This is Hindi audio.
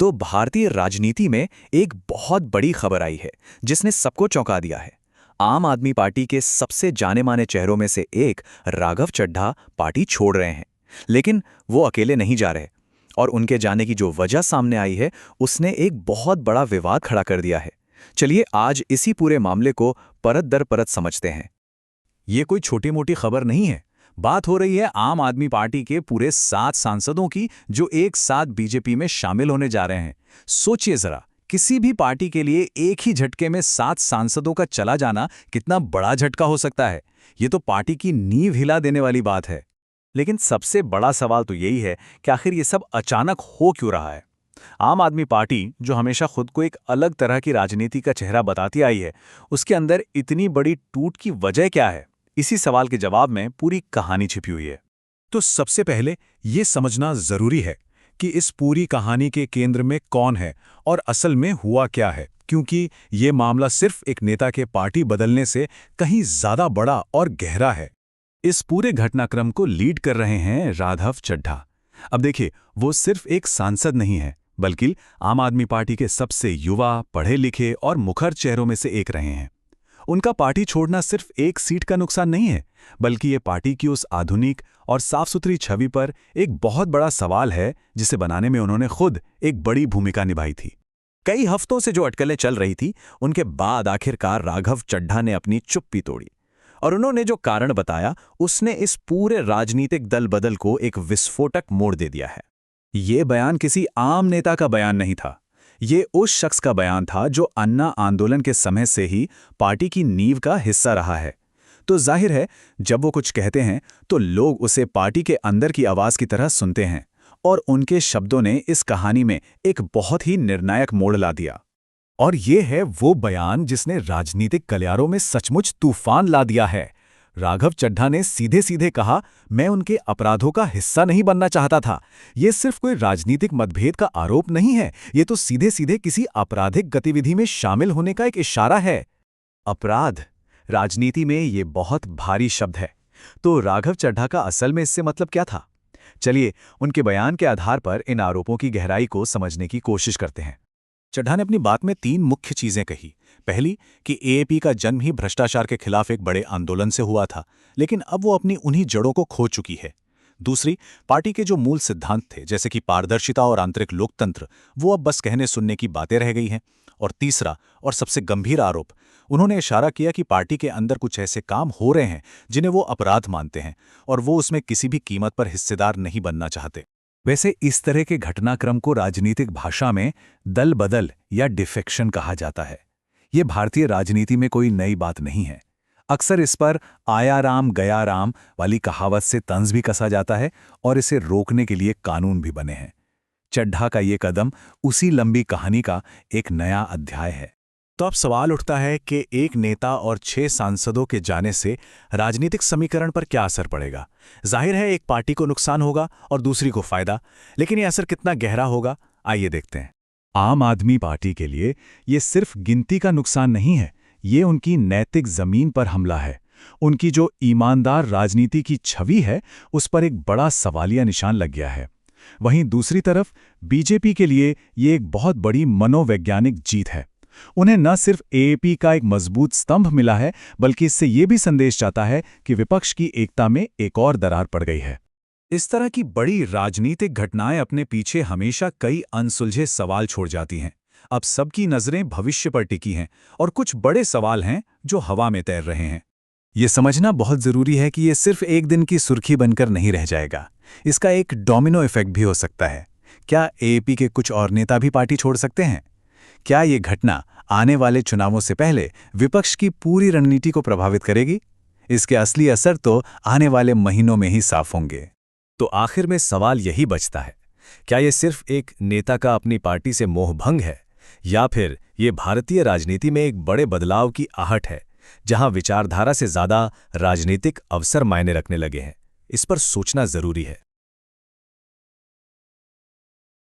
तो भारतीय राजनीति में एक बहुत बड़ी खबर आई है जिसने सबको चौंका दिया है। आम आदमी पार्टी के सबसे जाने माने चेहरों में से एक राघव चड्ढा पार्टी छोड़ रहे हैं। लेकिन वो अकेले नहीं जा रहे, और उनके जाने की जो वजह सामने आई है उसने एक बहुत बड़ा विवाद खड़ा कर दिया है। चलिए आज इसी पूरे मामले को परत दर परत समझते हैं। ये कोई छोटी मोटी खबर नहीं है। बात हो रही है आम आदमी पार्टी के पूरे 7 सांसदों की, जो एक साथ बीजेपी में शामिल होने जा रहे हैं। सोचिए जरा, किसी भी पार्टी के लिए एक ही झटके में 7 सांसदों का चला जाना कितना बड़ा झटका हो सकता है। ये तो पार्टी की नींव हिला देने वाली बात है। लेकिन सबसे बड़ा सवाल तो यही है कि आखिर ये सब अचानक हो क्यों रहा है। आम आदमी पार्टी, जो हमेशा खुद को एक अलग तरह की राजनीति का चेहरा बताती आई है, उसके अंदर इतनी बड़ी टूट की वजह क्या है? इसी सवाल के जवाब में पूरी कहानी छिपी हुई है। तो सबसे पहले ये समझना जरूरी है कि इस पूरी कहानी के केंद्र में कौन है और असल में हुआ क्या है, क्योंकि ये मामला सिर्फ एक नेता के पार्टी बदलने से कहीं ज्यादा बड़ा और गहरा है। इस पूरे घटनाक्रम को लीड कर रहे हैं राघव चड्ढा। अब देखिए, वो सिर्फ एक सांसद नहीं है, बल्कि आम आदमी पार्टी के सबसे युवा, पढ़े लिखे और मुखर चेहरों में से एक रहे हैं। उनका पार्टी छोड़ना सिर्फ एक सीट का नुकसान नहीं है, बल्कि ये पार्टी की उस आधुनिक और साफ सुथरी छवि पर एक बहुत बड़ा सवाल है, जिसे बनाने में उन्होंने खुद एक बड़ी भूमिका निभाई थी। कई हफ्तों से जो अटकलें चल रही थी, उनके बाद आखिरकार राघव चड्ढा ने अपनी चुप्पी तोड़ी, और उन्होंने जो कारण बताया उसने इस पूरे राजनीतिक दल बदल को एक विस्फोटक मोड़ दे दिया है। ये बयान किसी आम नेता का बयान नहीं था। ये उस शख्स का बयान था जो अन्ना आंदोलन के समय से ही पार्टी की नींव का हिस्सा रहा है। तो जाहिर है, जब वो कुछ कहते हैं तो लोग उसे पार्टी के अंदर की आवाज की तरह सुनते हैं, और उनके शब्दों ने इस कहानी में एक बहुत ही निर्णायक मोड़ ला दिया। और ये है वो बयान जिसने राजनीतिक गलियारों में सचमुच तूफान ला दिया है। राघव चड्ढा ने सीधे सीधे कहा, मैं उनके अपराधों का हिस्सा नहीं बनना चाहता था। ये सिर्फ कोई राजनीतिक मतभेद का आरोप नहीं है, ये तो सीधे सीधे किसी आपराधिक गतिविधि में शामिल होने का एक इशारा है। अपराध राजनीति में ये बहुत भारी शब्द है। तो राघव चड्ढा का असल में इससे मतलब क्या था? चलिए उनके बयान के आधार पर इन आरोपों की गहराई को समझने की कोशिश करते हैं। चड्ढा ने अपनी बात में 3 मुख्य चीजें कही। पहली, कि एएपी का जन्म ही भ्रष्टाचार के खिलाफ एक बड़े आंदोलन से हुआ था, लेकिन अब वो अपनी उन्हीं जड़ों को खो चुकी है। दूसरी, पार्टी के जो मूल सिद्धांत थे, जैसे कि पारदर्शिता और आंतरिक लोकतंत्र, वो अब बस कहने सुनने की बातें रह गई हैं। और तीसरा और सबसे गंभीर आरोप, उन्होंने इशारा किया कि पार्टी के अंदर कुछ ऐसे काम हो रहे हैं जिन्हें वो अपराध मानते हैं, और वो उसमें किसी भी कीमत पर हिस्सेदार नहीं बनना चाहते। वैसे इस तरह के घटनाक्रम को राजनीतिक भाषा में दल बदल या डिफेक्शन कहा जाता है। ये भारतीय राजनीति में कोई नई बात नहीं है। अक्सर इस पर आया राम गया राम वाली कहावत से तंज भी कसा जाता है, और इसे रोकने के लिए कानून भी बने हैं। चड्ढा का ये कदम उसी लंबी कहानी का एक नया अध्याय है। तो अब सवाल उठता है कि एक नेता और 6 सांसदों के जाने से राजनीतिक समीकरण पर क्या असर पड़ेगा। जाहिर है, एक पार्टी को नुकसान होगा और दूसरी को फायदा, लेकिन यह असर कितना गहरा होगा, आइए देखते हैं। आम आदमी पार्टी के लिए ये सिर्फ गिनती का नुकसान नहीं है, ये उनकी नैतिक जमीन पर हमला है। उनकी जो ईमानदार राजनीति की छवि है, उस पर एक बड़ा सवालिया निशान लग गया है। वहीं दूसरी तरफ बीजेपी के लिए ये एक बहुत बड़ी मनोवैज्ञानिक जीत है। उन्हें न सिर्फ एएपी का एक मजबूत स्तंभ मिला है, बल्कि इससे ये भी संदेश जाता है कि विपक्ष की एकता में एक और दरार पड़ गई है। इस तरह की बड़ी राजनीतिक घटनाएं अपने पीछे हमेशा कई अनसुलझे सवाल छोड़ जाती हैं। अब सबकी नजरें भविष्य पर टिकी हैं, और कुछ बड़े सवाल हैं जो हवा में तैर रहे हैं। ये समझना बहुत जरूरी है कि ये सिर्फ एक दिन की सुर्खी बनकर नहीं रह जाएगा। इसका एक डोमिनो इफेक्ट भी हो सकता है। क्या एएपी के कुछ और नेता भी पार्टी छोड़ सकते हैं? क्या ये घटना आने वाले चुनावों से पहले विपक्ष की पूरी रणनीति को प्रभावित करेगी? इसके असली असर तो आने वाले महीनों में ही साफ होंगे। तो आखिर में सवाल यही बचता है, क्या ये सिर्फ एक नेता का अपनी पार्टी से मोहभंग है, या फिर ये भारतीय राजनीति में एक बड़े बदलाव की आहट है, जहां विचारधारा से ज्यादा राजनीतिक अवसर मायने रखने लगे हैं? इस पर सोचना जरूरी है।